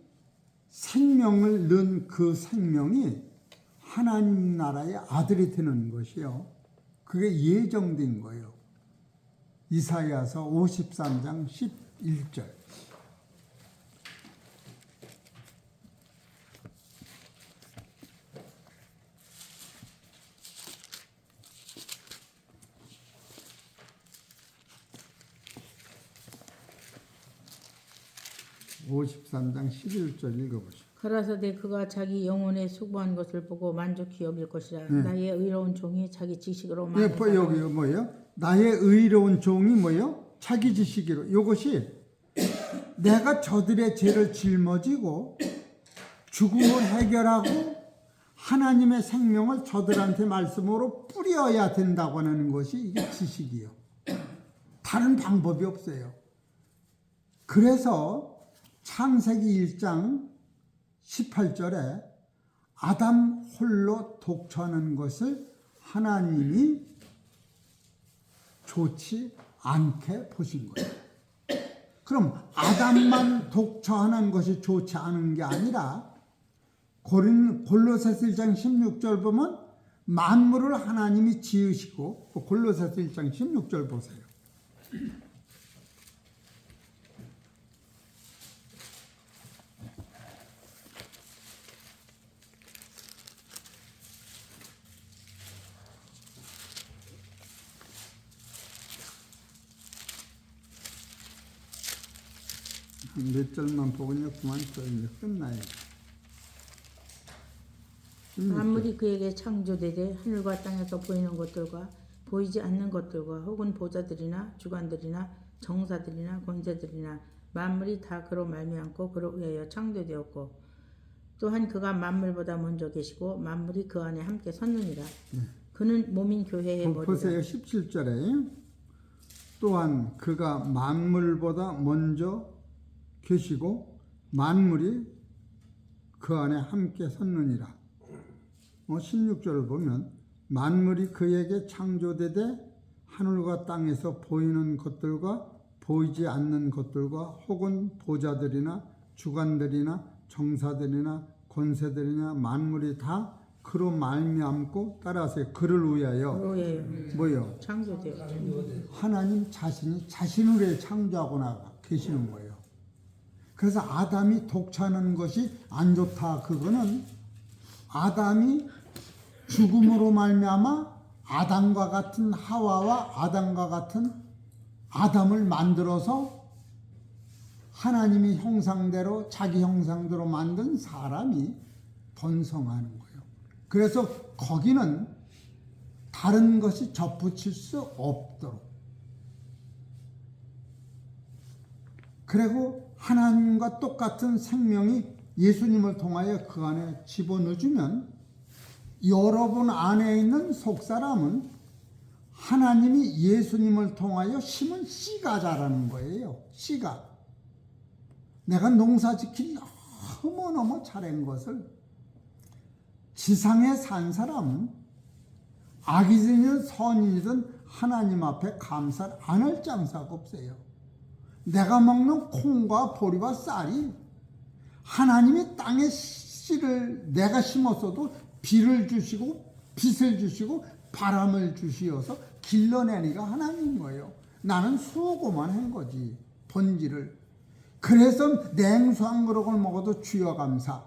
생명을 넣은 그 생명이 하나님 나라의 아들이 되는 것이요. 그게 예정된 거예요. 이사야서 53장 11절. (53장 11절) 읽어보시죠. 가라사대 그가 자기 영혼에 수고한 것을 보고 만족히 여길 것이라. 나의 의로운 종이 자기 지식으로 네, 많은 여기 뭐예요? 나의 의로운 종이 뭐예요? 자기 지식으로. 이것이 내가 저들의 죄를 짊어지고 죽음을 해결하고 하나님의 생명을 저들한테 말씀으로 뿌려야 된다고 하는 것이 이게 지식이요. 다른 방법이 없어요. 그래서 창세기 1장 18절에 아담 홀로 독처하는 것을 하나님이 좋지 않게 보신 거예요. 그럼 아담만 독처하는 것이 좋지 않은 게 아니라 골로새서 1장 16절 보면 만물을 하나님이 지으시고 골로새서 1장 16절 보세요. 몇 절만 보고 그만 이제 끝나요. 만물이 그에게 창조되되 하늘과 땅에서 보이는 것들과 보이지 않는 것들과 혹은 보좌들이나 주관들이나 정사들이나 권세들이나 만물이 다 그로 말미암고 그로 의하여 창조되었고 또한 그가 만물보다 먼저 계시고 만물이 그 안에 함께 섰느니라. 그는 몸인 교회의 머리라. 보세요. 17절에 또한 그가 만물보다 먼저 계시고 만물이 그 안에 함께 섰느니라. 16절을 보면 만물이 그에게 창조되되 하늘과 땅에서 보이는 것들과 보이지 않는 것들과 혹은 보좌들이나 주관들이나 정사들이나 권세들이나 만물이 다 그로 말미암고 따라서 그를 위하여 뭐요? 창조되었죠. 하나님 자신이 자신을 창조하고 나가 계시는 거예요. 그래서 아담이 독차는 것이 안 좋다. 그거는 아담이 죽음으로 말미암아 아담과 같은 하와와 아담과 같은 아담을 만들어서 하나님이 형상대로 자기 형상대로 만든 사람이 번성하는 거예요. 그래서 거기는 다른 것이 접붙일 수 없도록. 그리고 하나님과 똑같은 생명이 예수님을 통하여 그 안에 집어넣어주면 여러분 안에 있는 속사람은 하나님이 예수님을 통하여 심은 씨가 자라는 거예요. 씨가. 내가 농사짓기 너무너무 잘한 것을 지상에 산 사람은 악인이든 선인이든 하나님 앞에 감사를 안 할 장사가 없어요. 내가 먹는 콩과 보리와 쌀이 하나님이 땅에 씨를 내가 심었어도 비를 주시고 빛을 주시고 바람을 주시어서 길러내니가 하나님인 거예요. 나는 수고만 한 거지, 번지를. 그래서 냉수 한 그릇을 먹어도 주여 감사,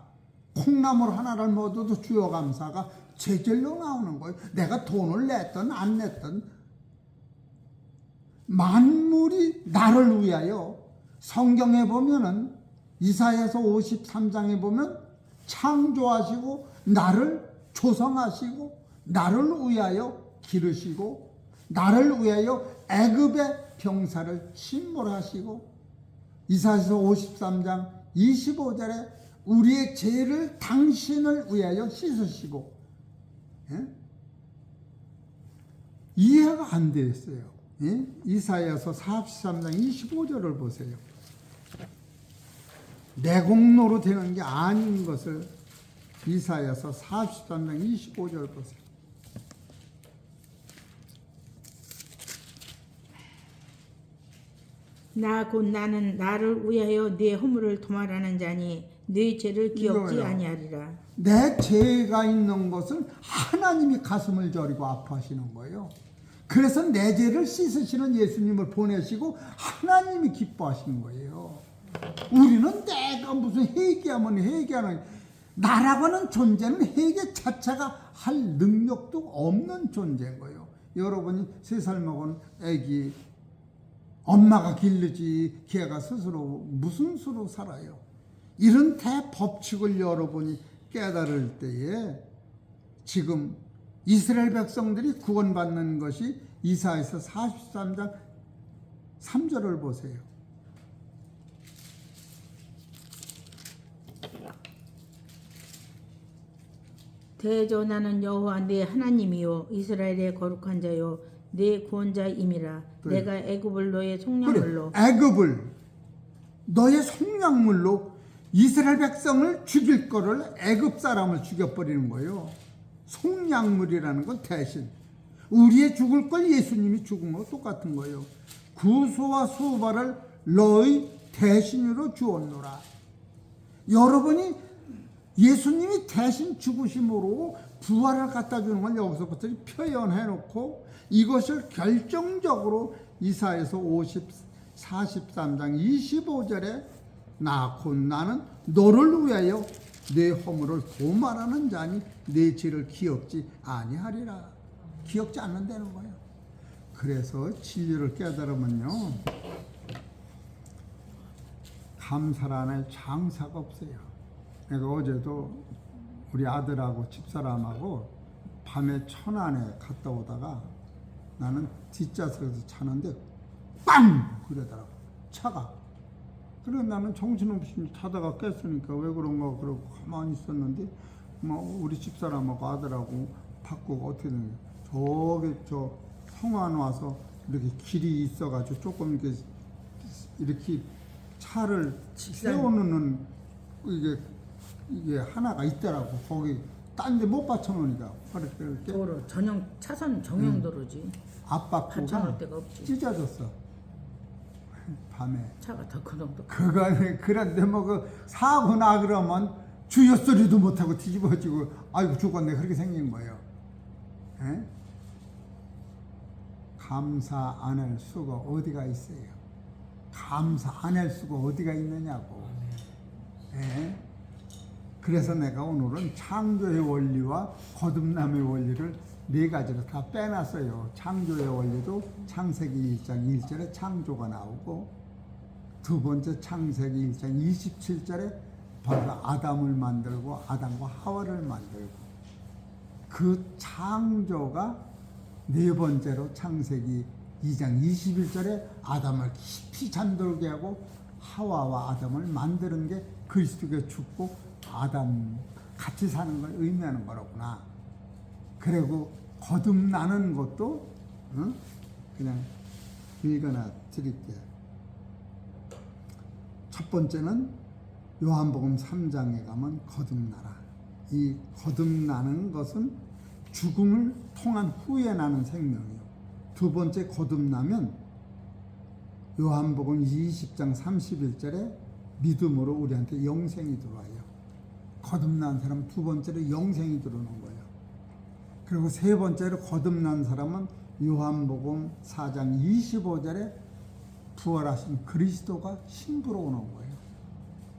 콩나물 하나를 먹어도 주여 감사가 제절로 나오는 거예요. 내가 돈을 냈든 안 냈든 만물이 나를 위하여, 성경에 보면은 이사야서 53장에 보면 창조하시고 나를 조성하시고 나를 위하여 기르시고 나를 위하여 애굽의 병사를 신몰하시고, 이사야서 53장 25절에 우리의 죄를 당신을 위하여 씻으시고, 예? 이해가 안 됐어요. 예? 이사야서 43장 25절을 보세요. 내 공로로 되는 게 아닌 것을 이사야서 43장 25절 보세요. 나 곧 나는 나를 위하여 네 허물을 도말하는 자니 네 죄를 기억지 이거예요. 아니하리라. 내 죄가 있는 것은 하나님이 가슴을 저리고 아파하시는 거예요. 그래서 내 죄를 씻으시는 예수님을 보내시고 하나님이 기뻐하시는 거예요. 우리는 내가 무슨 회개하면 회개하는, 나라고는 존재는 회개 자체가 할 능력도 없는 존재인 거예요. 여러분이 3살 먹은 애기 엄마가 기르지 걔가 스스로 무슨 수로 살아요. 이런 대법칙을 여러분이 깨달을 때에 지금 이스라엘 백성들이 구원받는 것이 이사야서 43장 3절을 보세요. 대저 나는 여호와 네 하나님이요 이스라엘의 거룩한 자요 네 구원자임이라. 그래. 내가 애굽을 너의 속량물로 그래, 애굽을 너의 속량물로 이스라엘 백성을 죽일 거를 애굽 사람을 죽여버리는 거예요. 속량물이라는 건 대신 우리의 죽을 걸 예수님이 죽은 거 똑같은 거예요. 구소와 수발을 너의 대신으로 주었노라. 여러분이 예수님이 대신 죽으심으로 부활을 갖다 주는 걸 여기서부터 표현해 놓고 이것을 결정적으로 이사야서 43장 25절에 나 곧 나는 너를 위하여 내 허물을 도말하는 자니 내 죄를 기억지 아니하리라. 기억지 않는다는 거예요. 그래서 진리를 깨달으면요, 감사란에 장사가 없어요. 내가 어제도 우리 아들하고 집사람하고 밤에 천안에 갔다 오다가 나는 뒷좌석에서 차는데 빵! 그러더라고, 차가. 그래 나는 정신없이 타다가 깼으니까 왜 그런가 그러고 가만히 있었는데 뭐 우리 집사람하고 아들하고 바꾸고 어떻게 된 거야. 저기 저 성안 와서 이렇게 길이 있어가지고 조금 이렇게 차를 세워놓는 이게 하나가 있더라고. 거기 딴 데 못 받쳐놓으니까 이렇게 도로 전용 차선 정형도로지. 앞바꾸가 받쳐놓을 데가 없지. 찢어졌어. 밤에. 차가 더 그 정도. 그런데 뭐 그 사고 나 그러면 주여 소리도 못하고 뒤집어지고 아이고 죽었네 그렇게 생긴 거예요. 에? 감사 안 할 수가 어디가 있어요. 감사 안 할 수가 어디가 있느냐고. 에? 그래서 내가 오늘은 창조의 원리와 거듭남의 원리를 4가지로 다 빼놨어요. 창조의 원리도 창세기 1장 1절에 창조가 나오고, 두 번째 창세기 1장 27절에 바로 아담을 만들고 아담과 하와를 만들고, 그 창조가 4번째로 창세기 2장 21절에 아담을 깊이 잠들게 하고 하와와 아담을 만드는 게 그리스도가 죽고 아담 같이 사는 걸 의미하는 거로구나. 그리고 거듭나는 것도 그냥 읽어놔 드릴게요. 첫 번째는 요한복음 3장에 가면 거듭나라. 이 거듭나는 것은 죽음을 통한 후에 나는 생명이요. 두 번째 거듭나면 요한복음 20장 31절에 믿음으로 우리한테 영생이 들어와요. 거듭난 사람 두 번째로 영생이 들어오는 거예요. 그리고 세 번째로 거듭난 사람은 요한복음 4장 25절에 부활하신 그리스도가 신부로 오는 거예요.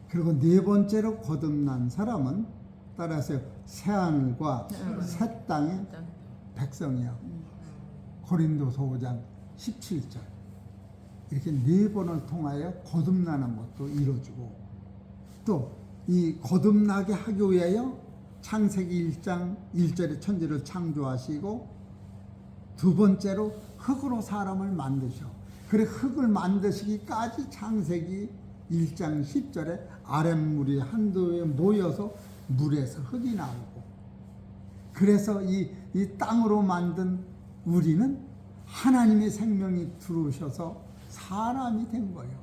그리고 네 번째로 거듭난 사람은 따라서 새하늘과 새 땅의 백성이요. 고린도서 5장 17절. 이렇게 네 번을 통하여 거듭나는 것도 이루어지고, 또 이 거듭나게 하기 위하여 창세기 1장 1절에 천지를 창조하시고, 두 번째로 흙으로 사람을 만드셔. 그래 흙을 만드시기까지 창세기 1장 10절에 아랫물이 한도에 모여서 물에서 흙이 나오고, 그래서 이 땅으로 만든 우리는 하나님의 생명이 들어오셔서 사람이 된 거예요.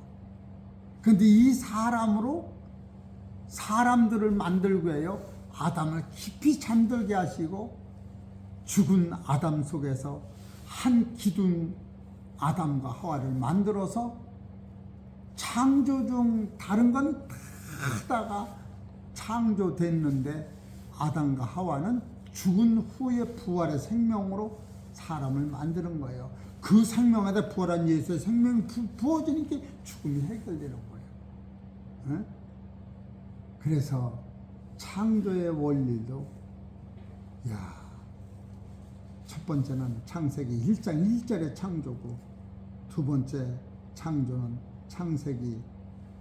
그런데 이 사람으로 사람들을 만들고 해요. 아담을 깊이 잠들게 하시고 죽은 아담 속에서 한 기둥 아담과 하와를 만들어서 창조 중 다른 건 다다가 창조됐는데 아담과 하와는 죽은 후에 부활의 생명으로 사람을 만드는 거예요. 그 생명에다 부활한 예수의 생명이 부어지니까 죽음이 해결되는 거예요. 네? 그래서 창조의 원리도 첫 번째는 창세기 1장 1절의 창조고, 두 번째 창조는 창세기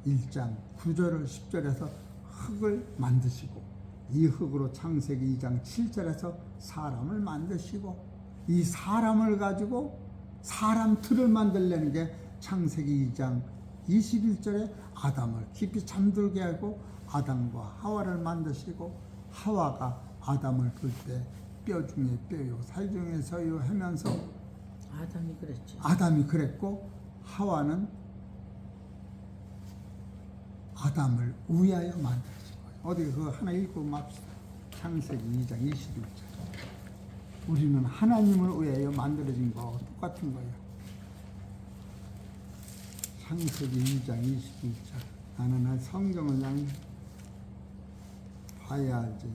1장 9절 10절에서 흙을 만드시고, 이 흙으로 창세기 2장 7절에서 사람을 만드시고, 이 사람을 가지고 사람 틀을 만들려는 게 창세기 2장 21절에 아담을 깊이 잠들게 하고 아담과 하와를 만드시고, 하와가 아담을 볼 때 뼈 중에 뼈요 살 중에 서요 하면서 아담이 그랬죠. 아담이 그랬고, 하와는 아담을 위하여 만드신 거예요. 어디 그거 하나 읽고 맙시다. 창세기 2장 21절. 우리는 하나님을 위하여 만들어진 거하고 똑같은 거예요. 창세기 2장 21절. 나는 성경을 그냥 봐야 알지.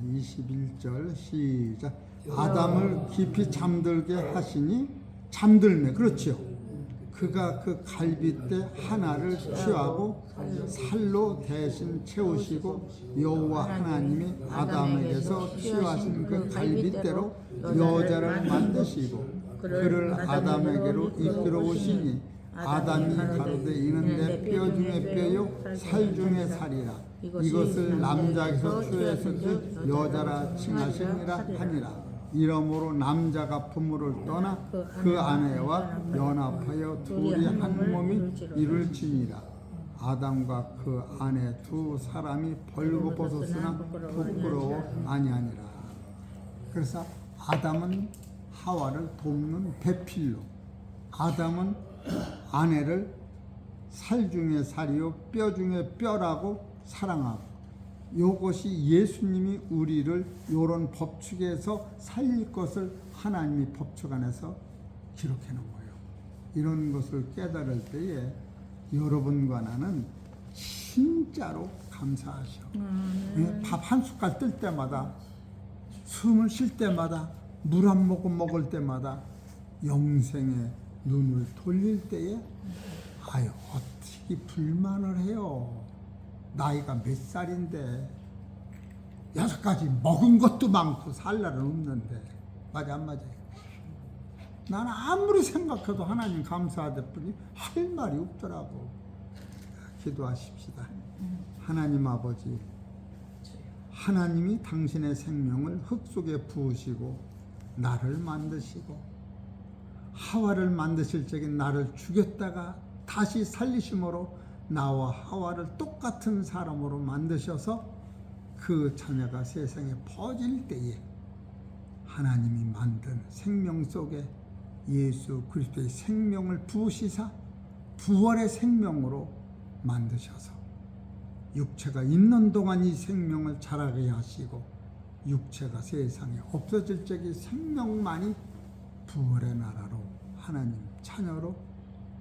21절 시작. 아담을 깊이 잠들게 하시니, 잠들매, 그렇죠. 그가 그 갈빗대 하나를 취하고 살로 대신 채우시고, 여호와 하나님이 아담에게서 취하신 그 갈빗대로 여자를 만드시고 그를 아담에게로 이끌어 오시니, 아담이 가로되 이는 내 뼈 중에 뼈요 살 중에 살이라. 이것을 남자에게서 취하셨듯 여자라 칭하시니라 하니라. 이러므로 남자가 부모를 떠나 그 아내와 연합하여 둘이 한 몸이 이룰지니라. 아담과 그 아내 두 사람이 벌거벗었으나 부끄러워 아니하니라. 그래서 아담은 하와를 돕는 배필로, 아담은 아내를 살 중에 살이요 뼈 중에 뼈라고 사랑하고, 이것이 예수님이 우리를 이런 법칙에서 살릴 것을 하나님이 법칙 안에서 기록해 놓은 거예요. 이런 것을 깨달을 때에 여러분과 나는 진짜로 감사하셔. 밥 한 숟갈 뜰 때마다, 숨을 쉴 때마다, 물 한 모금 먹을 때마다 영생의 눈을 돌릴 때에 아유 어떻게 불만을 해요. 나이가 몇 살인데 6가지 먹은 것도 많고 살 날은 없는데. 맞아 안 맞아요? 나는 아무리 생각해도 하나님 감사하될 뿐이 할 말이 없더라고. 기도하십시다. 하나님 아버지, 하나님이 당신의 생명을 흙 속에 부으시고 나를 만드시고, 하와를 만드실 적에 나를 죽였다가 다시 살리심으로 나와 하와를 똑같은 사람으로 만드셔서 그 자녀가 세상에 퍼질 때에 하나님이 만든 생명 속에 예수 그리스도의 생명을 부으시사 부활의 생명으로 만드셔서 육체가 있는 동안 이 생명을 자라게 하시고 육체가 세상에 없어질 적에 생명만이 부활의 나라로 하나님 자녀로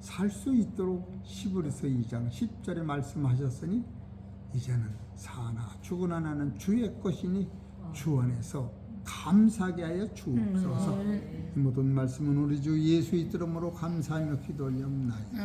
살 수 있도록 히브리서 2장 10절에 말씀하셨으니 이제는 사나 죽으나 나는 주의 것이니 주 안에서 감사하게 하여 주옵소서. 이 모든 말씀은 우리 주 예수의 이름으로 감사하며 기도 올리옵나이다.